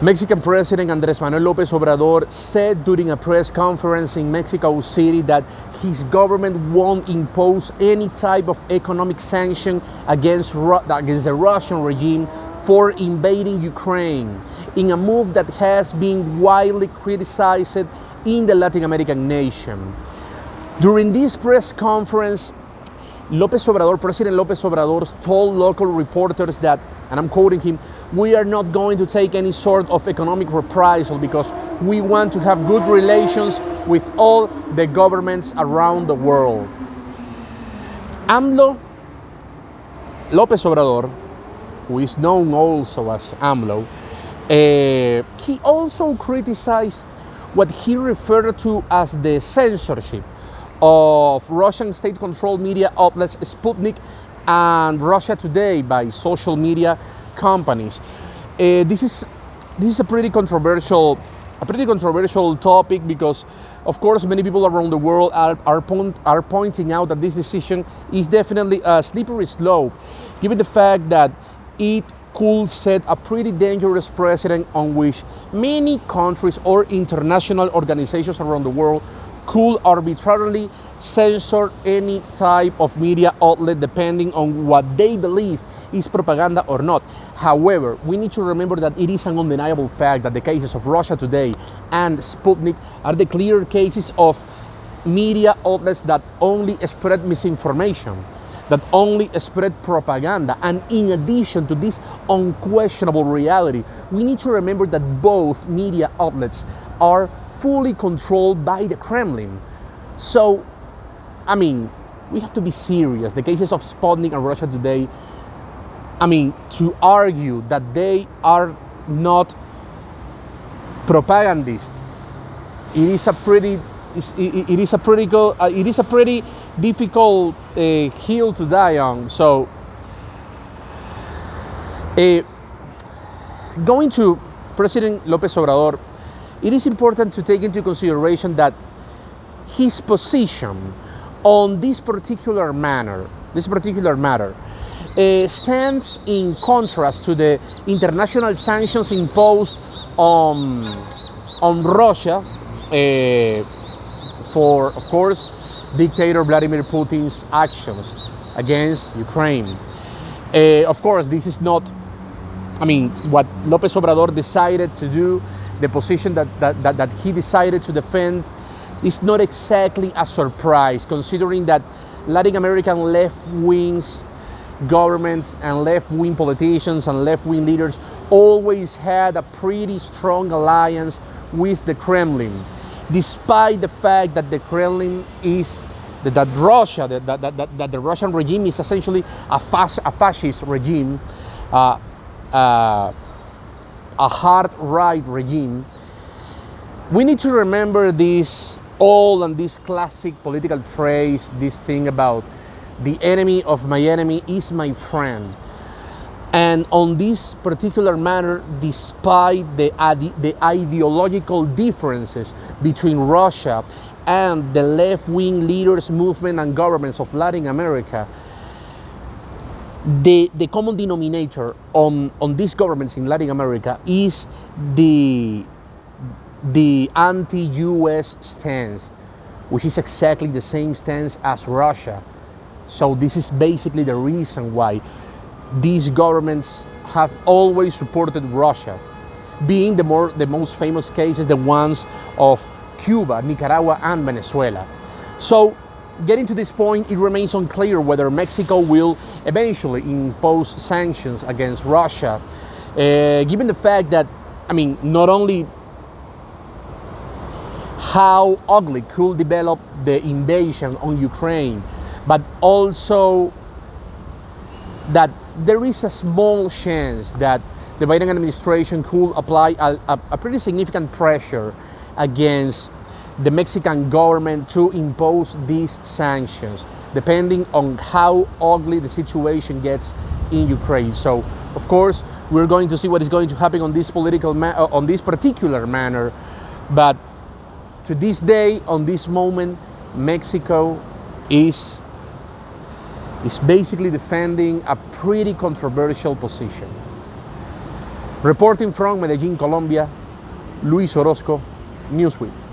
Mexican President Andrés Manuel López Obrador said during a press conference in Mexico City that his government won't impose any type of economic sanction against the Russian regime for invading Ukraine, in a move that has been widely criticized in the Latin American nation. During this press conference, President López Obrador told local reporters that, and I'm quoting him, "We are not going to take any sort of economic reprisal because we want to have good relations with all the governments around the world." López Obrador, who is known also as AMLO, he also criticized what he referred to as the censorship of Russian state-controlled media outlets Sputnik and Russia Today by social media companies. This is a pretty controversial topic because, of course, many people around the world are pointing out that this decision is definitely a slippery slope, given the fact that it could set a pretty dangerous precedent on which many countries or international organizations around the world could arbitrarily censor any type of media outlet depending on what they believe is propaganda or not. However, we need to remember that it is an undeniable fact that the cases of Russia Today and Sputnik are the clear cases of media outlets that only spread misinformation, that only spread propaganda. And in addition to this unquestionable reality, we need to remember that both media outlets are fully controlled by the Kremlin. So, I mean, we have to be serious. The cases of Sputnik and Russia Today, I mean, to argue that they are not propagandists, it is a pretty difficult hill to die on. So, going to President López Obrador, it is important to take into consideration that his position on this particular matter stands in contrast to the international sanctions imposed on Russia for, of course, dictator Vladimir Putin's actions against Ukraine. Of course, this is not, I mean, what López Obrador decided to do, the position that he decided to defend, is not exactly a surprise, considering that Latin American left-wing governments and left-wing politicians and left-wing leaders always had a pretty strong alliance with the Kremlin, despite the fact that the Kremlin is that the Russian regime is essentially a fascist regime, a hard right regime. We need to remember this classic political phrase, this thing about the enemy of my enemy is my friend. And on this particular matter, despite the ideological differences between Russia and the left-wing leaders, movement, and governments of Latin America, the common denominator on these governments in Latin America is the anti-US stance, which is exactly the same stance as Russia. So this is basically the reason why these governments have always supported Russia, being the most famous cases, the ones of Cuba, Nicaragua, and Venezuela. So, getting to this point, it remains unclear whether Mexico will eventually impose sanctions against Russia, given the fact that, I mean, not only how ugly could develop the invasion on Ukraine, but also that there is a small chance that the Biden administration could apply a pretty significant pressure against the Mexican government to impose these sanctions, depending on how ugly the situation gets in Ukraine. So, of course, we're going to see what is going to happen on this on this particular matter. But to this day, on this moment, Mexico is basically defending a pretty controversial position. Reporting from Medellin, Colombia, Luis Orozco, Newsweek.